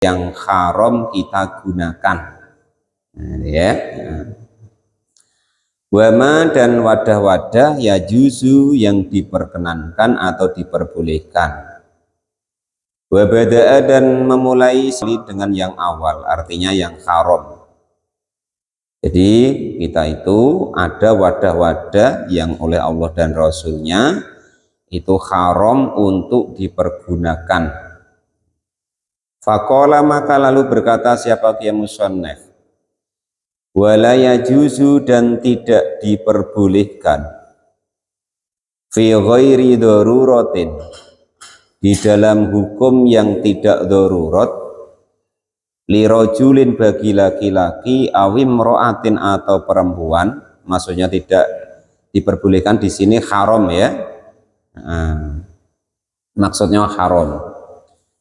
yang haram kita gunakan. Ya. Wama dan wadah-wadah ya juzu yang diperkenankan atau diperbolehkan. Wabada'a dan memulai dengan yang awal, artinya yang haram. Jadi kita itu ada wadah-wadah yang oleh Allah dan Rasulnya itu haram untuk dipergunakan. Faqala maka lalu berkata siapa kia musannaf, wala yajuzu dan tidak diperbolehkan fi ghairi daruratin di dalam hukum yang tidak darurat lirojulin bagi laki-laki awim ro'atin atau perempuan, maksudnya tidak diperbolehkan di sini haram ya. Maksudnya haram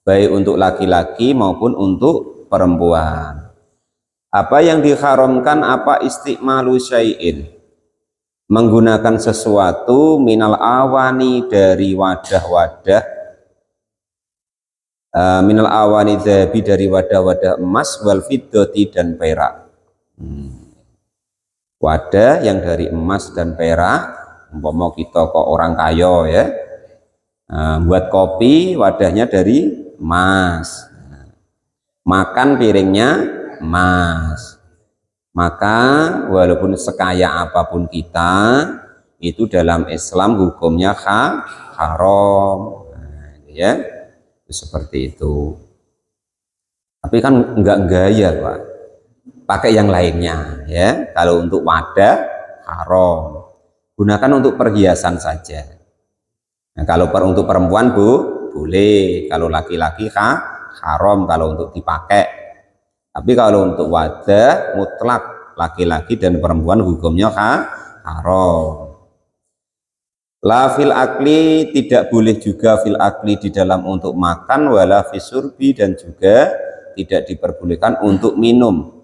baik untuk laki-laki maupun untuk perempuan. Apa yang diharamkan? Apa istiqmalu syai'in, menggunakan sesuatu minal awani dari wadah-wadah, minal awani dhahabi dari wadah-wadah emas, wal fiddati dan perak. Wadah yang dari emas dan perak, umpama kita kok orang kaya ya, buat kopi wadahnya dari emas, makan piringnya emas, maka walaupun sekaya apapun kita itu dalam Islam hukumnya haram. Ya seperti itu. Tapi kan enggak gaya Pak, pakai yang lainnya ya. Kalau untuk wadah haram, gunakan untuk perhiasan saja. Nah, kalau untuk perempuan boleh, kalau laki-laki haram kalau untuk dipakai. Tapi kalau untuk wadah mutlak laki-laki dan perempuan hukumnya haram. La fil akli, tidak boleh juga fil akli di dalam untuk makan, wala fisurbi dan juga tidak diperbolehkan untuk minum,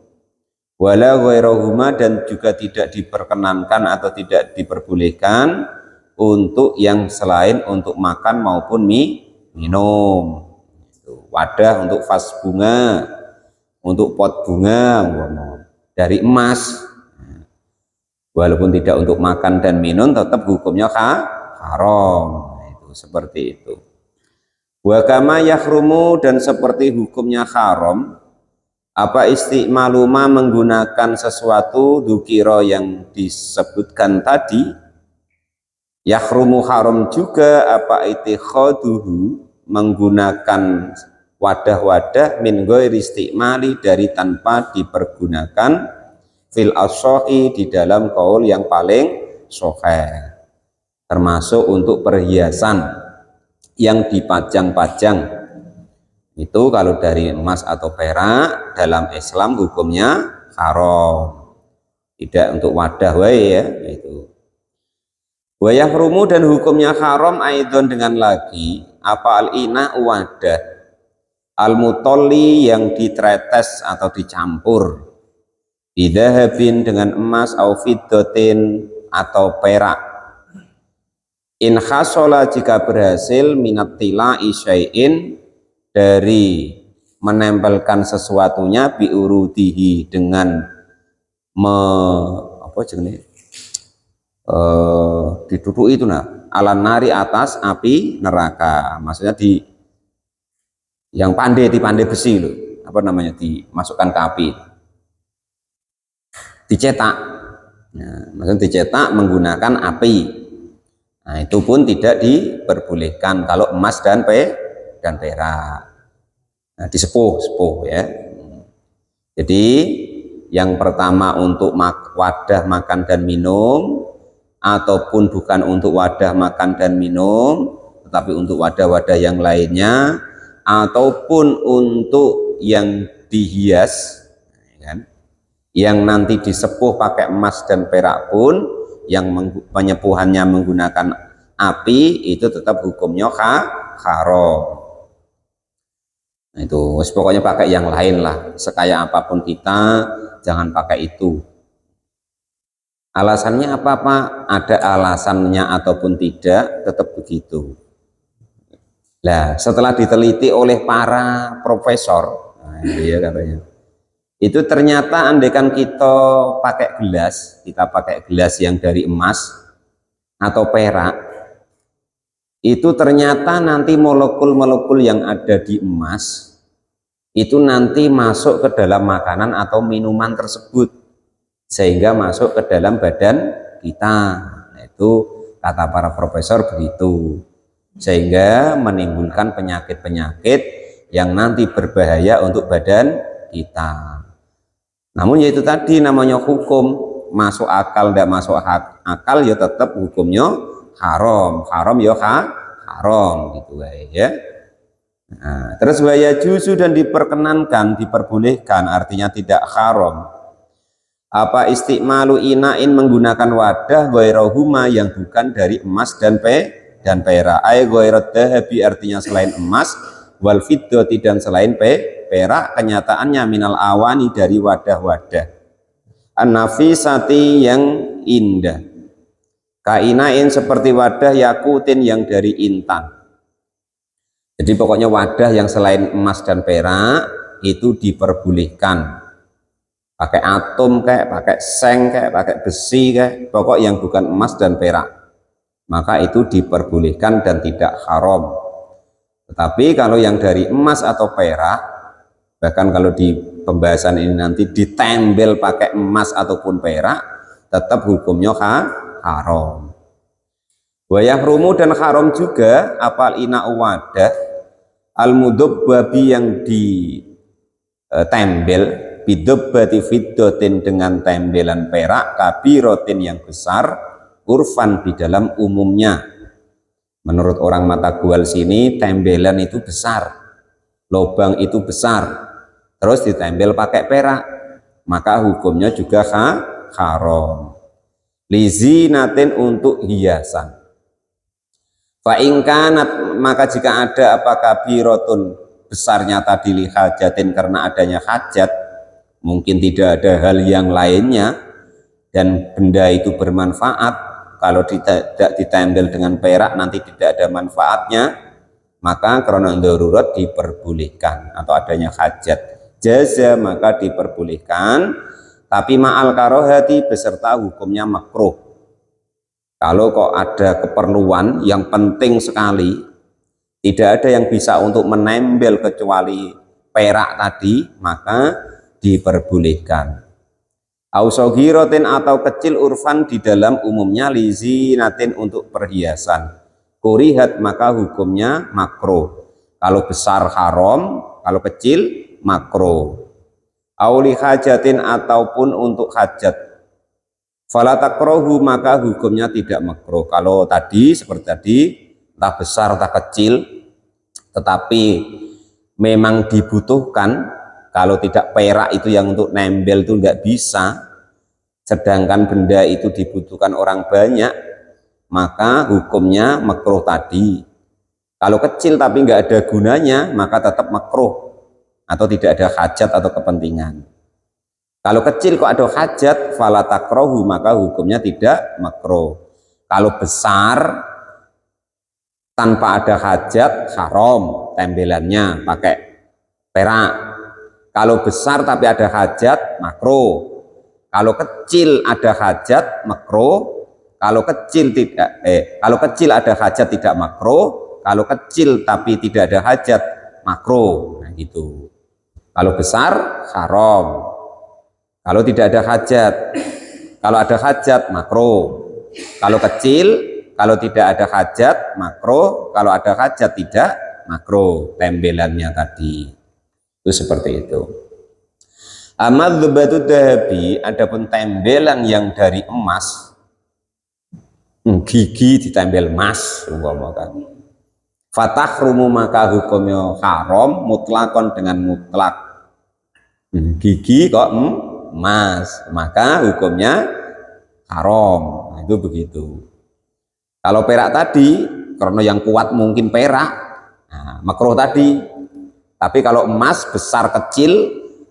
wala ghairahuma dan juga tidak diperkenankan atau tidak diperbolehkan untuk yang selain untuk makan maupun minum. Wadah untuk vas bunga, untuk pot bunga dari emas, walaupun tidak untuk makan dan minum tetap hukumnya haram. Itu seperti itu. Wa kama yahrumu dan seperti hukumnya haram apa istiqmaluma menggunakan sesuatu dzukira yang disebutkan tadi. Yahrumu haram juga apa itikhaduhu menggunakan wadah-wadah min ghairi istiqmali dari tanpa dipergunakan fil as-sahih di dalam qaul yang paling sahih, termasuk untuk perhiasan yang dipajang-pajang. Itu kalau dari emas atau perak dalam Islam hukumnya haram, tidak untuk wadah wae ya itu. Wa yahrumu dan hukumnya haram aidon dengan lagi apa al-ina wadah al-mutalli yang ditretes atau dicampur bidahabin dengan emas au fiddatin atau perak. In khasola jika berhasil minat tila'i syai'in dari menempelkan sesuatunya biurudihi dengan apa jenis dituduh itu ala nari atas api neraka, maksudnya di yang pandai besi loh, apa namanya, dimasukkan ke api, dicetak. Nah, maksudnya dicetak menggunakan api. Nah, itu pun tidak diperbolehkan kalau emas dan perak. Nah, disepuh ya. Jadi yang pertama untuk wadah makan dan minum, ataupun bukan untuk wadah makan dan minum tetapi untuk wadah-wadah yang lainnya, ataupun untuk yang dihias kan, yang nanti disepuh pakai emas dan perak pun yang penyepuhannya menggunakan api, itu tetap hukumnya haram. Nah, itu pokoknya pakai yang lain lah, sekaya apapun kita jangan pakai itu. Alasannya apa Pak? Ada alasannya ataupun tidak, tetap begitu. Nah, setelah diteliti oleh para profesor, Nah, iya katanya. Itu ternyata andaikan kita pakai gelas yang dari emas atau perak, itu ternyata nanti molekul-molekul yang ada di emas itu nanti masuk ke dalam makanan atau minuman tersebut sehingga masuk ke dalam badan kita. Nah, itu kata para profesor begitu, sehingga menimbulkan penyakit-penyakit yang nanti berbahaya untuk badan kita. Namun yaitu tadi namanya hukum, masuk akal tidak masuk akal ya tetap hukumnya haram, haram ya haram gitu ya. Nah, terus waya juzu dan diperkenankan, diperbolehkan, artinya tidak haram. Apa istiqmalu inain menggunakan wadah ghairohuma yang bukan dari emas dan perak. Ay ghairat dahabi artinya selain emas, wal fiddati dan selain perak, kenyataannya minal awani dari wadah-wadah an-nafisati yang indah, kainain seperti wadah yakutin yang dari intan. Jadi pokoknya wadah yang selain emas dan perak itu diperbolehkan, pakai atom kayak, pakai seng kayak, pakai besi kayak, pokok yang bukan emas dan perak, maka itu diperbolehkan dan tidak haram. Tetapi kalau yang dari emas atau perak, bahkan kalau di pembahasan ini nanti ditembel pakai emas ataupun perak, tetap hukumnya haram. Wayahrumu dan haram juga apal ina wadah al-mudub babi yang ditembel bidobbati fiddotin dengan tembelan perak kabirotin yang besar urfan di dalam umumnya. Menurut orang mata gual sini tembelan itu besar, lubang itu besar, terus ditembel pakai perak, maka hukumnya juga haram. Lizinatin untuk hiasan. Fa'ingkanat maka jika ada apa kabirotun besarnya tadi lihajatin karena adanya hajat, mungkin tidak ada hal yang lainnya dan benda itu bermanfaat. Kalau tidak ditembel dengan perak nanti tidak ada manfaatnya, maka karena darurat diperbolehkan atau adanya hajat jaza maka diperbolehkan, tapi ma'al karohati beserta hukumnya makruh. Kalau kok ada keperluan yang penting sekali, tidak ada yang bisa untuk menembel kecuali perak tadi, maka diperbolehkan. Ausogirotin atau kecil urfan di dalam umumnya lizinatin untuk perhiasan. Kurihat maka hukumnya makruh. Kalau besar haram, kalau kecil makruh. Auli hajatin ataupun untuk hajat. Fala takrohu maka hukumnya tidak makruh. Kalau tadi seperti tadi, entah besar entah kecil, tetapi memang dibutuhkan. Kalau tidak perak itu yang untuk nembel itu nggak bisa, sedangkan benda itu dibutuhkan orang banyak, maka hukumnya makruh tadi. Kalau kecil tapi nggak ada gunanya, maka tetap makruh atau tidak ada hajat atau kepentingan. Kalau kecil kok ada hajat, fala takrohu maka hukumnya tidak makruh. Kalau besar tanpa ada hajat haram tembelannya pakai perak. Kalau besar tapi ada hajat makruh. Kalau kecil ada hajat makruh. Kalau kecil ada hajat tidak makruh. Kalau kecil tapi tidak ada hajat makruh. Nah gitu. Kalau besar haram. Kalau tidak ada hajat. Kalau ada hajat makruh. Kalau kecil, kalau tidak ada hajat makruh. Kalau ada hajat tidak makruh tembelannya tadi. Itu seperti itu. Amadzubatu dahabi, adapun tembelan yang dari emas, gigi ditempel emas, umpamakan. Fatahrumu maka hukumnya haram mutlakon dengan mutlak. Gigi kok emas, maka hukumnya haram. Nah, itu begitu. Kalau perak tadi, karena yang kuat mungkin perak, nah, makruh tadi. Tapi kalau emas besar kecil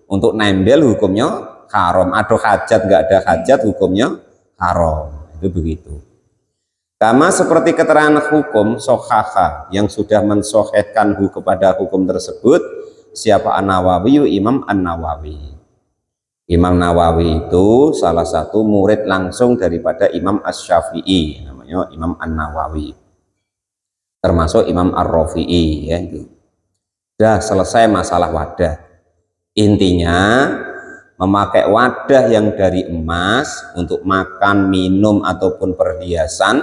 untuk nembel hukumnya haram. Ada hajat nggak ada hajat hukumnya haram. Itu begitu. Sama seperti keterangan hukum sohaha yang sudah mensohetkan kepada hukum tersebut siapa An-Nawawi? Imam An-Nawawi. Imam Nawawi itu salah satu murid langsung daripada Imam Asy-Syafi'i, namanya Imam An-Nawawi, termasuk Imam Ar-Rafi'i ya itu. Sudah selesai masalah wadah. Intinya memakai wadah yang dari emas untuk makan, minum ataupun perhiasan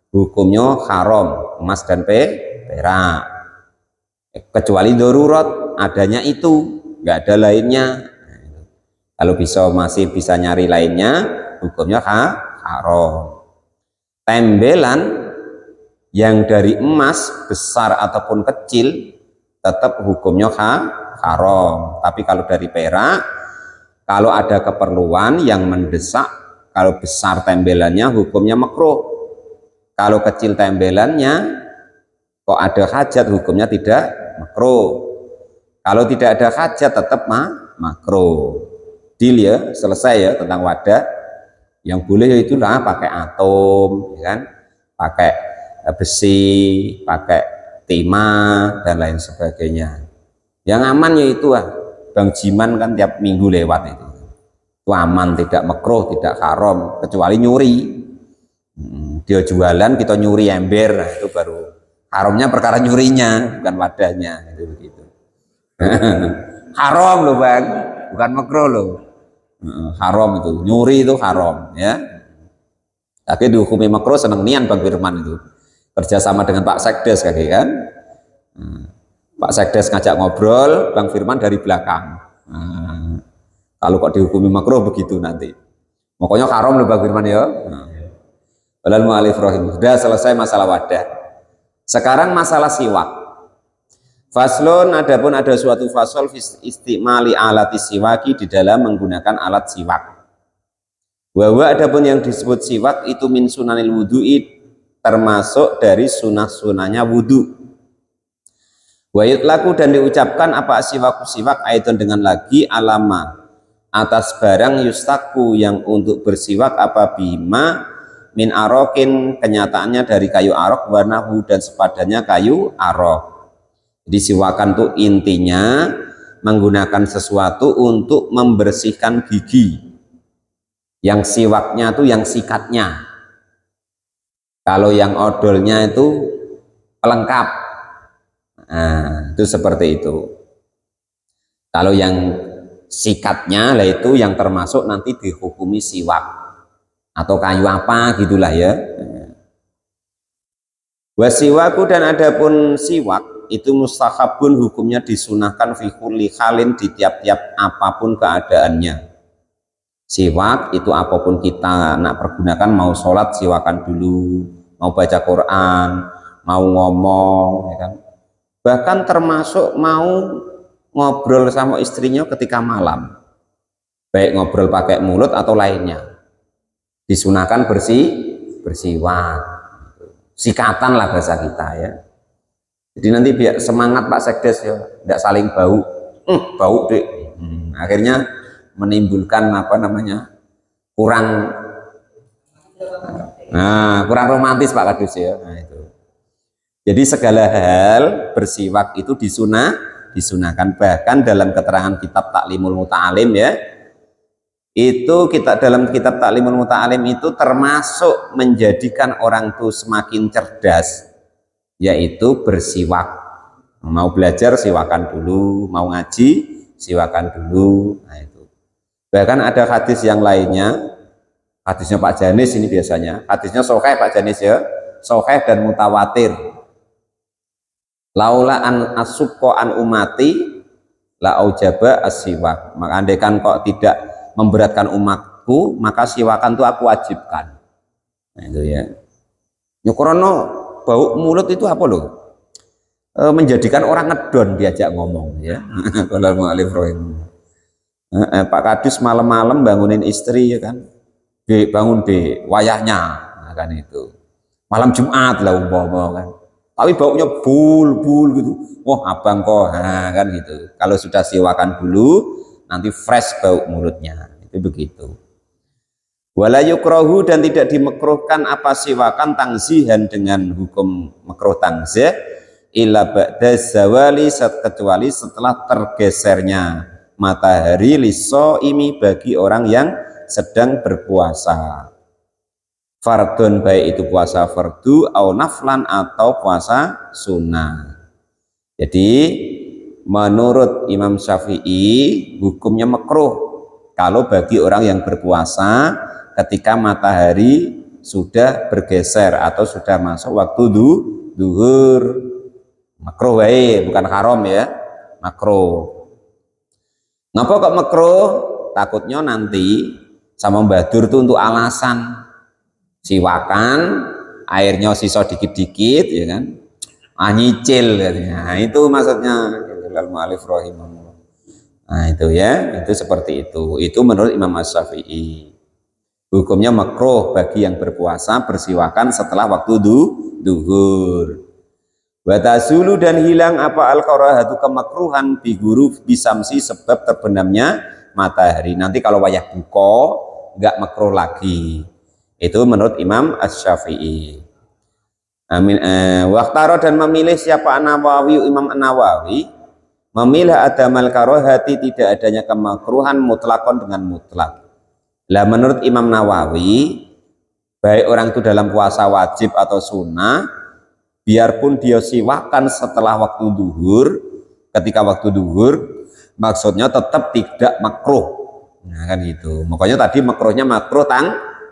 hukumnya haram, emas dan perak. Kecuali darurat, adanya itu, nggak ada lainnya. Kalau masih bisa nyari lainnya, hukumnya haram. Tembelan yang dari emas besar ataupun kecil tetap hukumnya haram. Tapi kalau dari perak, kalau ada keperluan yang mendesak, kalau besar tembelannya hukumnya makruh. Kalau kecil tembelannya, kok ada hajat, hukumnya tidak makruh. Kalau tidak ada hajat tetap makruh. Deal ya, selesai ya tentang wadah. Yang boleh ya itulah pakai atom, ya kan? Pakai besi, pakai timah dan lain sebagainya. Yang aman ya itu Bang Jiman kan tiap minggu lewat itu. Itu aman, tidak makruh, tidak haram, kecuali nyuri. Dia jualan, kita nyuri ember, nah itu baru haramnya perkara nyurinya, bukan wadahnya, itu begitu. Haram loh Bang, bukan makruh loh. Haram itu, nyuri itu haram ya. Tapi dihukumi makruh seneng nian Bang Firman itu. Kerjasama dengan Pak Sekdes kayak kan. Pak Sekdes ngajak ngobrol, Bang Firman dari belakang. Kalau kok dihukumi makruh begitu nanti. Pokoknya haram loh Bang Firman ya. Walal mu'alif rahim. Sudah selesai masalah wadah. Sekarang masalah siwak. Faslun, adapun ada suatu fasol istimali alati siwaki di dalam menggunakan alat siwak. Bahwa adapun yang disebut siwak itu min sunanil wudu'i, termasuk dari sunah-sunahnya wudu. Wa yutlaku, dan diucapkan apa siwaku siwak aidon dengan lagi alama atas barang yustaku yang untuk bersiwak apa bima min arokin, kenyataannya dari kayu arok, warnahu dan sepadannya kayu arok. Jadi siwakan tuh intinya menggunakan sesuatu untuk membersihkan gigi. Yang siwaknya tuh yang sikatnya. Kalau yang odolnya itu pelengkap. Nah, itu seperti itu. Kalau yang sikatnya lah itu yang termasuk nanti dihukumi siwak atau kayu apa gitulah ya. Wasiwaku, dan adapun siwak itu mustahabun, hukumnya disunahkan fi kulli halin, di tiap-tiap apapun keadaannya. Siwak itu apapun kita nak pergunakan, mau sholat siwakan dulu, mau baca Quran, mau ngomong ya kan. Bahkan termasuk mau ngobrol sama istrinya ketika malam, baik ngobrol pakai mulut atau lainnya, disunahkan bersiwak. Sikatan lah bahasa kita ya. Jadi nanti biar semangat Pak Sekdes ya, tidak saling bau, bau deh. Akhirnya menimbulkan apa namanya kurang romantis Pak Kadus ya. Nah, itu. Jadi segala hal bersiwak itu disunahkan, bahkan dalam keterangan kitab Taklimul Muta'alim ya. Itu kita dalam kitab Taklimul Muta'alim itu termasuk menjadikan orang tuh semakin cerdas, yaitu bersiwak. Mau belajar siwakan dulu, mau ngaji siwakan dulu. Nah itu. Bahkan ada hadis yang lainnya, hadisnya Pak Janis ini biasanya, hadisnya sahih Pak Janis ya, sahih dan mutawatir. Laula an asukko an umati la aujaba asiwak. Maka andaikan kok tidak memberatkan umatku, maka siwakan itu aku wajibkan. Nah itu ya. Nyukrono bau mulut itu apa loh? Menjadikan orang ngedon diajak ngomong ya. Kalau mu'alif rohim. Pak Kadus malam-malam bangunin istri ya kan. Bangun di wayahnya, nah, kan itu. Malam Jumat lah umpama kan. Tapi baunya bul gitu. Wah abang kok, nah, kan gitu. Kalau sudah siwakan dulu, nanti fresh bau mulutnya, itu begitu. Wala yukrahu, dan tidak dimekruhkan apa siwakan tangzihan dengan hukum makruh tangzih, illa ba'da zawali kecuali setelah tergesernya matahari lisoimi bagi orang yang sedang berpuasa. Fardun baik itu puasa fardu au naflan atau puasa sunnah. Jadi menurut Imam Syafi'i hukumnya makruh kalau bagi orang yang berpuasa ketika matahari sudah bergeser atau sudah masuk waktu duhur. Makruh wae, bukan haram ya, makruh. Ngapa kok makruh? Takutnya nanti sama Mbah Dur itu untuk alasan siwakan, airnya sisa dikit-dikit ya kan, nyicil katanya. Nah, itu maksudnya al-mu'allif rahimahullah. Nah itu ya, itu seperti itu menurut Imam Asy-Syafi'i hukumnya makruh bagi yang berpuasa bersiwakan setelah waktu duhur. Watasulu dan hilang apa al-karahatu kemakruhan biguru bisamsi sebab terbenamnya matahari. Nanti kalau wayah buka enggak makruh lagi. Itu menurut Imam Asy-Syafi'i. Amin. Waktaro dan memilih siapa An-Nawawi, Imam An-Nawawi memilih adamal karahati tidak adanya kemakruhan mutlakon dengan mutlak. Lah menurut Imam Nawawi baik orang itu dalam puasa wajib atau sunnah, biarpun dia siwakan setelah waktu duhur, ketika waktu duhur maksudnya tetap tidak makruh. Nah kan gitu. Makanya tadi makruhnya makruh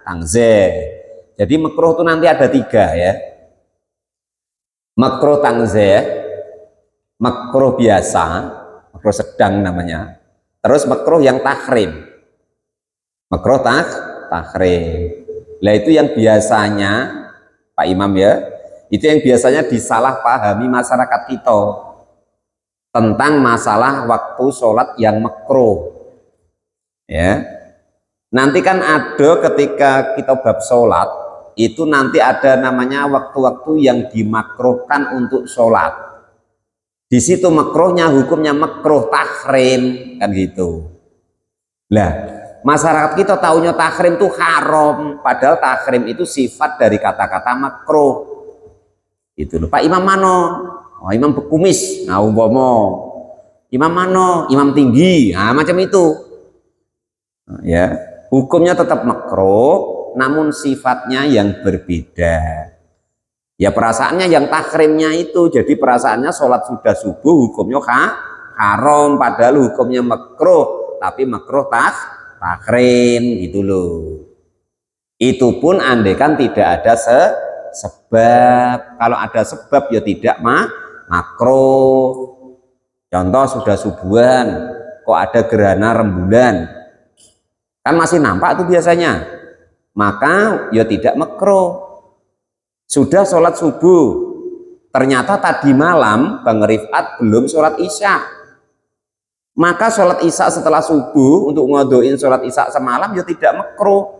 tangzeh. Jadi makruh itu nanti ada 3 ya. Makruh tangzeh, makruh biasa, makruh sedang namanya. Terus makruh yang tahrim. Makruh tahrim. Lah itu yang biasanya Pak Imam ya, itu yang biasanya disalahpahami masyarakat kita tentang masalah waktu sholat yang makruh. Ya, nanti kan ada ketika kita bab sholat itu nanti ada namanya waktu-waktu yang dimakruhkan untuk sholat. Di situ makruhnya hukumnya makruh tahrim kan gitu. Lah masyarakat kita taunya tahrim itu haram, padahal tahrim itu sifat dari kata-kata makruh. Itu loh. Pak Imam mano? Oh, imam bekumis. Nah, umpama imam mano? Imam tinggi. Nah, macam itu. Nah, ya, hukumnya tetap makruh, namun sifatnya yang berbeda. Ya perasaannya yang tahrimnya itu, jadi perasaannya sholat sudah subuh hukumnya haram, padahal hukumnya makruh, tapi makruh tahrim gitu loh. Itu pun andaikan tidak ada sebab. Kalau ada sebab ya tidak makruh. Contoh sudah subuhan kok ada gerhana rembulan, kan masih nampak tuh biasanya, maka ya tidak makruh. Sudah sholat subuh, ternyata tadi malam Bang Rifat belum sholat isya, maka sholat isya setelah subuh untuk ngodoin sholat isya semalam ya tidak makruh.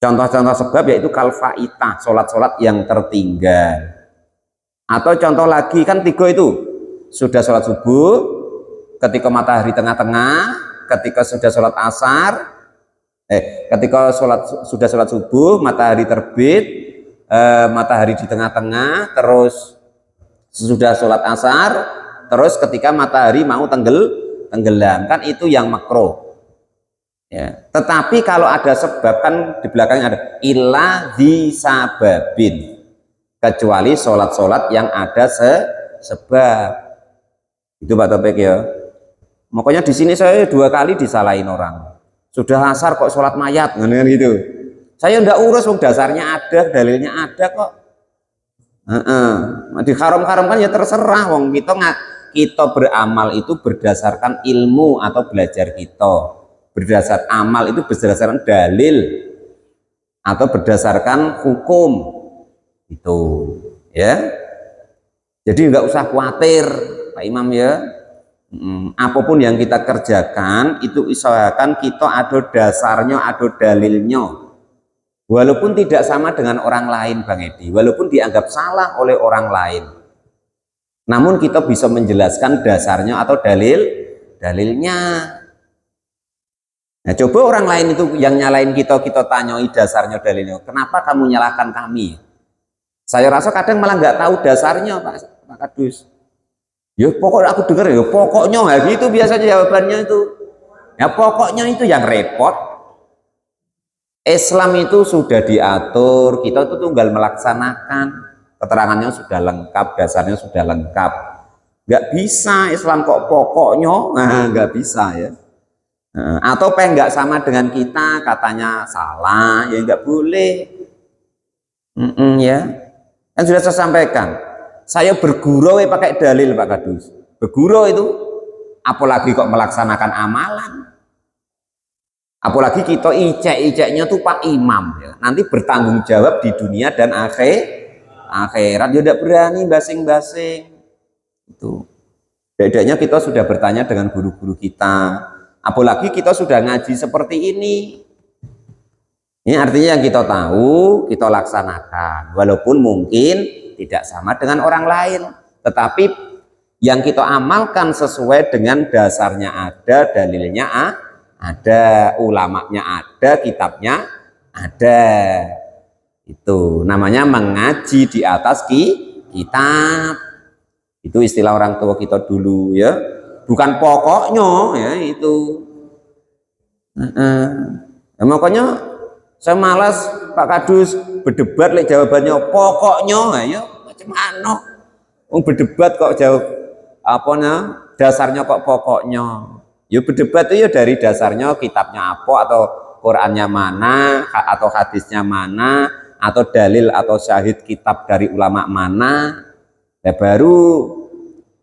Contoh-contoh sebab yaitu kalfaitah, sholat-sholat yang tertinggal. Atau contoh lagi kan 3 itu, sudah sholat subuh, ketika matahari tengah-tengah, ketika sudah sholat asar, ketika sudah sholat subuh, matahari terbit, matahari di tengah-tengah, terus sudah sholat asar, terus ketika matahari mau tenggelam, kan itu yang makruh. Ya. Tetapi kalau ada sebab kan di belakangnya ada illa dzisababin, kecuali sholat-sholat yang ada sebab. Itu Pak Topik ya. Makanya di sini saya 2 kali disalahin orang. Sudah asar kok sholat mayat, kan gitu. Saya ndak urus, dasarnya ada, dalilnya ada kok. Di haram-haram kan ya terserah, wong kita beramal itu berdasarkan ilmu atau belajar kita. Berdasar amal itu berdasarkan dalil atau berdasarkan hukum itu ya. Jadi nggak usah khawatir Pak Imam ya. Apapun yang kita kerjakan itu usahakan kita ada dasarnya, ada dalilnya, walaupun tidak sama dengan orang lain Bang Edi, walaupun dianggap salah oleh orang lain, namun kita bisa menjelaskan dasarnya atau dalilnya. Nah, coba orang lain itu yang nyalain kita tanyai dasarnya dalilnya. Kenapa kamu nyalahkan kami? Saya rasa kadang malah nggak tahu dasarnya Pak Kadus. Ya pokoknya aku dengar ya pokoknya nggak gitu biasanya jawabannya itu. Ya pokoknya itu yang repot. Islam itu sudah diatur, kita itu tinggal melaksanakan. Keterangannya sudah lengkap, dasarnya sudah lengkap. Nggak bisa Islam kok pokoknya, nah, nggak bisa ya. Atau pengen nggak sama dengan kita, katanya salah, ya nggak boleh. Ya, kan sudah saya sampaikan. Saya bergurau pakai dalil Pak Kadus. Bergurau itu, apalagi kok melaksanakan amalan. Apalagi kita icek-iceknya tuh Pak Imam ya. Nanti bertanggung jawab di dunia dan akhirat. Ya tidak berani basing-basing. Itu. Bedanya kita sudah bertanya dengan guru-guru kita. Apalagi kita sudah ngaji seperti ini. Ini artinya yang kita tahu, kita laksanakan. Walaupun mungkin tidak sama dengan orang lain. Tetapi yang kita amalkan sesuai dengan dasarnya ada, dalilnya ada, ulamanya ada, kitabnya ada. Itu namanya mengaji di atas kitab. Itu istilah orang tua kita dulu ya, bukan pokoknya ya itu. Makanya saya malas Pak Kadus berdebat lek jawabannya pokoknya ya macam mana berdebat kok jawab apanya dasarnya kok pokoknya. Ya berdebat itu ya dari dasarnya kitabnya apa atau Qurannya mana atau hadisnya mana atau dalil atau syahid kitab dari ulama mana ya baru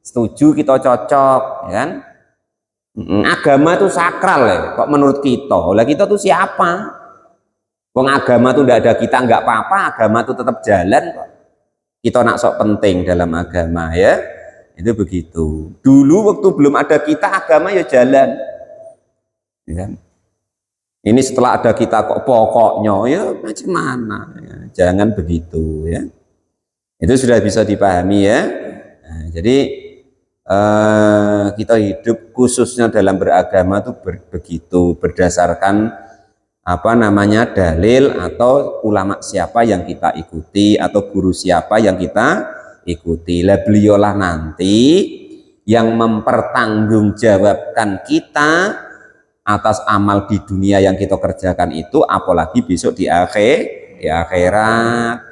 setuju kita cocok ya kan. Agama itu sakral ya kok menurut kita. Lah kita tuh siapa? Wong agama tuh tidak ada kita nggak apa-apa, agama tuh tetap jalan kok. Kita nak sok penting dalam agama ya. Itu begitu. Dulu waktu belum ada kita agama ya jalan. Ya kan? Ini setelah ada kita kok pokoknya ya macam mana? Ya, jangan begitu ya. Itu sudah bisa dipahami ya. Nah, jadi kita hidup khususnya dalam beragama itu begitu berdasarkan apa namanya dalil atau ulama siapa yang kita ikuti atau guru siapa yang kita ikuti. Lah beliaulah nanti yang mempertanggungjawabkan kita atas amal di dunia yang kita kerjakan itu, apalagi besok di akhirat.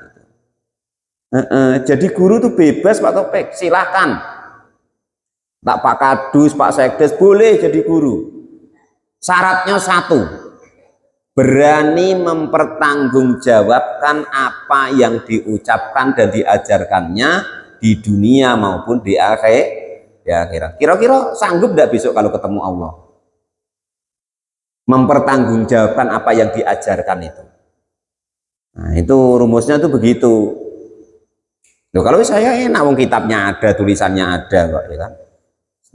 Jadi guru itu bebas Pak Topik, silahkan. Tak Pak Kadus, Pak Sekdes boleh jadi guru. Syaratnya satu, berani mempertanggungjawabkan apa yang diucapkan dan diajarkannya di dunia maupun di akhirat. Kira-kira sanggup tidak besok kalau ketemu Allah? Mempertanggungjawabkan apa yang diajarkan itu. Nah, itu rumusnya tuh begitu. Loh, kalau saya enak, wong kitabnya ada, tulisannya ada kok, ya kan?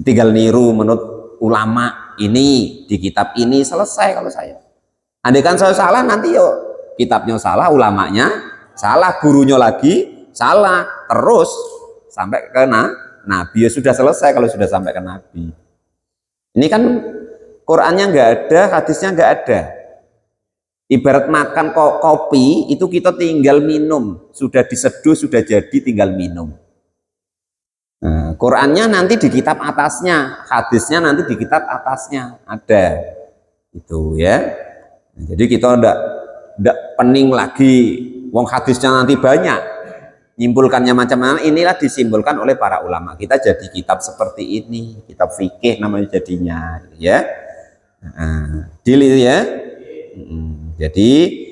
Tinggal niru menurut ulama ini di kitab ini selesai kalau saya. Andai kan saya salah nanti yo kitabnya salah, ulamanya salah, gurunya lagi salah, terus sampai ke Nabi ya sudah selesai kalau sudah sampai ke Nabi. Ini kan Qurannya nggak ada, hadisnya nggak ada. Ibarat makan kopi itu kita tinggal minum, sudah diseduh sudah jadi tinggal minum. Nah, Qurannya nanti di kitab atasnya, hadisnya nanti di kitab atasnya ada, itu ya. Jadi kita ndak pening lagi, wong hadisnya nanti banyak, nyimpulkannya macam mana. Inilah disimpulkan oleh para ulama. Kita jadi kitab seperti ini, kitab fikih namanya jadinya, ya. Deal itu ya. Jadi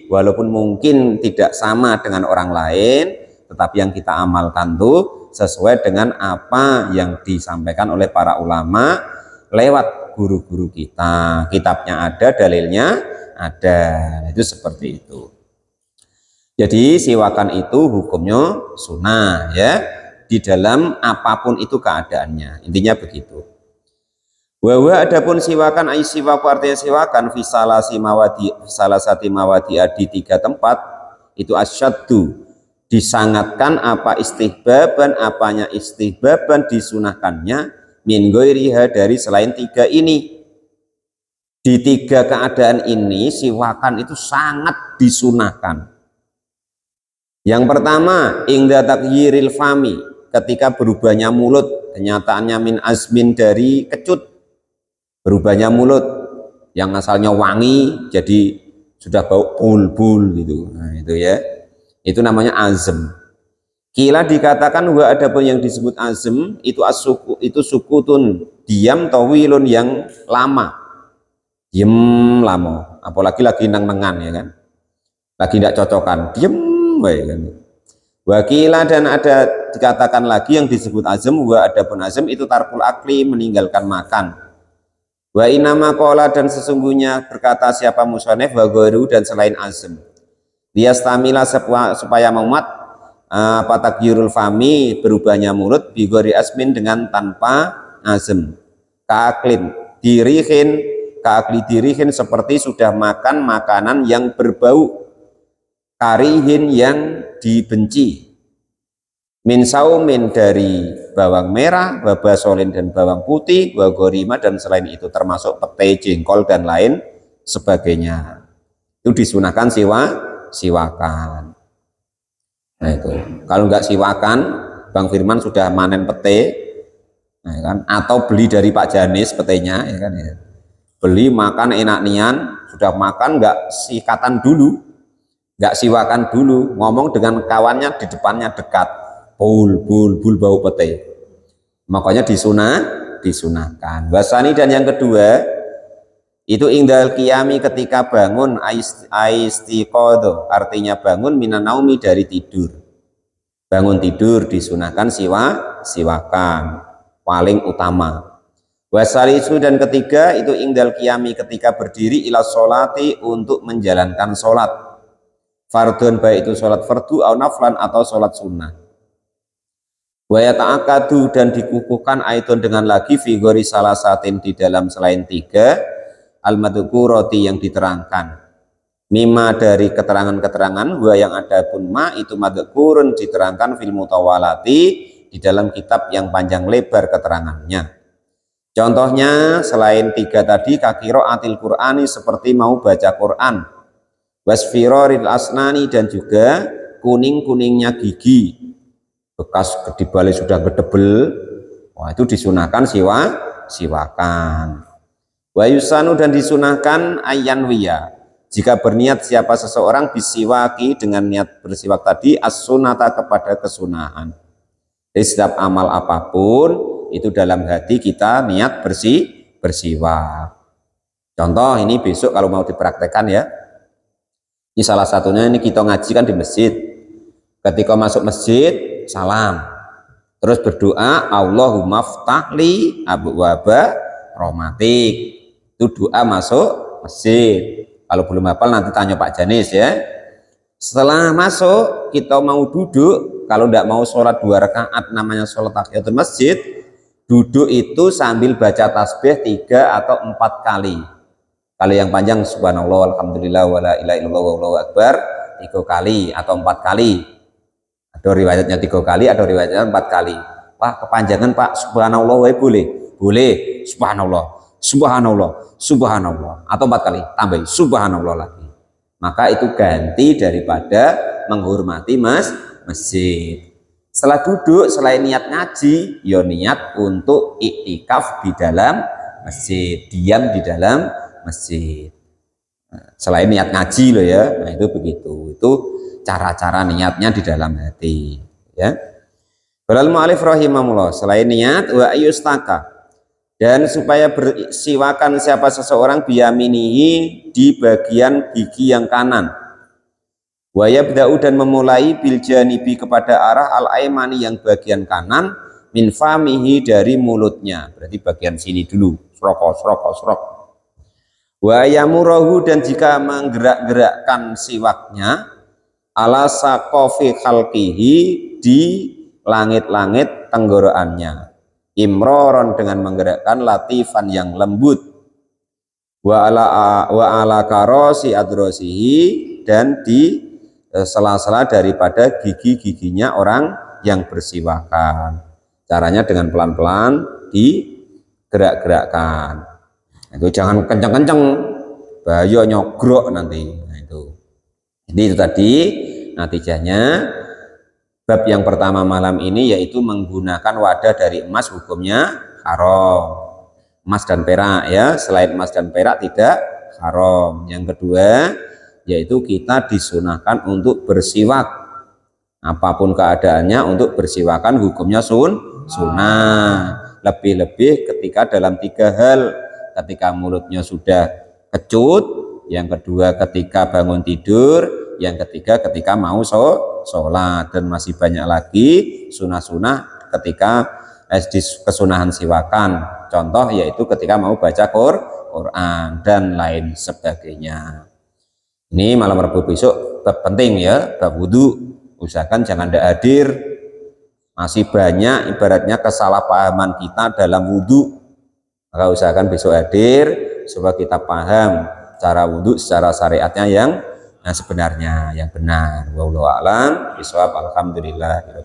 walaupun mungkin tidak sama dengan orang lain, tetapi yang kita amalkan tuh sesuai dengan apa yang disampaikan oleh para ulama lewat guru-guru kita. Kitabnya ada, dalilnya ada. Itu seperti itu. Jadi siwakan itu hukumnya sunnah ya, di dalam apapun itu keadaannya. Intinya begitu. Bahwa adapun siwakan ai siwaku artinya siwakan fi salasati mawadi di 3 tempat itu asyaddu disangatkan apa istihbaban apanya istihbaban disunahkannya min ghairiha dari selain 3 ini. Di 3 keadaan ini siwakan itu sangat disunahkan. Yang pertama, ingda takyiril fami, ketika berubahnya mulut, kenyataannya min azmin dari kecut, berubahnya mulut yang asalnya wangi jadi sudah bau bulbul gitu. Nah, itu ya. Itu namanya azm. Kila dikatakan wa adapun yang disebut azm itu asuku, itu sukutun, diam tawilun yang lama. Diem lama, apalagi lagi neng-nengan ya kan. Lagi tidak cocokan, diem ya kan. Wakila dan ada dikatakan lagi yang disebut azm wa adapun azm itu tarkul akli, meninggalkan makan. Wa inama kola dan sesungguhnya berkata siapa musonef wa gharu dan selain azm. Liyastamila supaya memuat patakyurul fami, berubahnya mulut bigori asmin dengan tanpa azm. Kaaklin dirihin, kaakli dirihin seperti sudah makan makanan yang berbau, karihin yang dibenci, min saumin dari bawang merah, babasolin dan bawang putih, wagorima dan selain itu termasuk pete, jengkol dan lain sebagainya. Itu disunahkan siwakan. Nah itu kalau nggak siwakan, Bang Firman sudah manen pete, nah, kan? Atau beli dari Pak Janis petenya, ya kan? Ya. Beli makan enak nian, sudah makan nggak sikatan dulu, nggak siwakan dulu, ngomong dengan kawannya di depannya dekat, bul bau pete, makanya disunahkan. Wasani dan yang kedua itu ingdal qiyami ketika bangun, aistiqadha artinya bangun minan naumi dari tidur. Bangun tidur disunahkan siwakan paling utama. Wasalisu dan ketiga itu ingdal qiyami ketika berdiri ila sholati untuk menjalankan sholat. Fardun baik itu sholat fardu au naflan atau sholat sunnah. Wa yata'akadu dan dikukuhkan aidon dengan lagi figuri salah satin di dalam selain tiga al-madzukurati yang diterangkan. Mima dari keterangan-keterangan wa yang ada pun ma itu madzukurun diterangkan fil mutawalati di dalam kitab yang panjang lebar keterangannya. Contohnya selain tiga tadi kakiraatil Qur'ani seperti mau baca Quran, wasfiroril asnani dan juga kuning-kuningnya gigi, bekas kedibalik sudah gedebel, wah itu disunahkan siwakan. Wa yusanu dan disunahkan ayanwiya jika berniat siapa seseorang bisiwaki dengan niat bersiwak tadi as-sunata kepada kesunahan. Jadi setiap amal apapun itu dalam hati kita niat bersiwak. Contoh ini besok kalau mau dipraktekkan ya. Ini salah satunya, ini kita ngaji kan di masjid. Ketika masuk masjid salam, terus berdoa Allahumma ftahli abwaaba rahmatik. Itu doa masuk masjid. Kalau belum hafal nanti tanya Pak Janis ya. Setelah masuk kita mau duduk, kalau tidak mau sholat 2 rakaat namanya sholat tahiyatul masjid, duduk itu sambil baca tasbih 3 atau 4 kali. Kali yang panjang subhanallah alhamdulillah wala ilaha illallah wallahu akbar 3 kali atau 4 kali. Ada riwayatnya 3 kali, ada riwayatnya 4 kali. Pak kepanjangan Pak, subhanallah boleh? Boleh. Subhanallah atau 4 kali tambah subhanallah lagi. Maka itu ganti daripada menghormati masjid. Setelah duduk selain niat ngaji ya niat untuk iktikaf di dalam masjid, diam di dalam masjid. Selain niat ngaji loh ya. Nah itu begitu, itu cara-cara niatnya di dalam hati ya. Walal mu'alif rahimahullah, selain niat wa ayustaka dan supaya bersiwakan siapa seseorang biyaminihi di bagian gigi yang kanan. Wa yabda'u dan memulai bil janibi kepada arah al-aimani yang bagian kanan min famihi dari mulutnya. Berarti bagian sini dulu, srok. Wa yamurahu dan jika menggerak-gerakkan siwaknya ala saqafi khalqihi di langit-langit tenggorokannya. Imroron dengan menggerakkan latifan yang lembut, wa ala karosi adrosihi dan di sela-sela daripada gigi-giginya orang yang bersiwakan. Caranya dengan pelan-pelan digerak-gerakkan. Itu jangan kenceng-kenceng, bahaya nyogrok nanti. Nah, itu. Jadi itu tadi natijahnya Bab yang pertama malam ini yaitu menggunakan wadah dari emas hukumnya haram. Emas dan perak ya, selain emas dan perak tidak haram. Yang kedua yaitu kita disunahkan untuk bersiwak. Apapun keadaannya untuk bersiwakan hukumnya sunnah. Lebih-lebih ketika dalam 3 hal. Ketika mulutnya sudah kecut, yang kedua ketika bangun tidur, yang ketiga ketika mau sholat, dan masih banyak lagi sunah-sunah ketika di kesunahan siwakan. Contoh yaitu ketika mau baca Quran dan lain sebagainya. Ini malam Rabu besok penting ya, bab wudhu. Usahakan jangan tidak hadir. Masih banyak ibaratnya kesalahpahaman kita dalam wudhu. Maka usahakan besok hadir supaya kita paham cara wudhu secara syariatnya yang sebenarnya, yang benar. Wallahu a'lam bishawab. Alhamdulillah.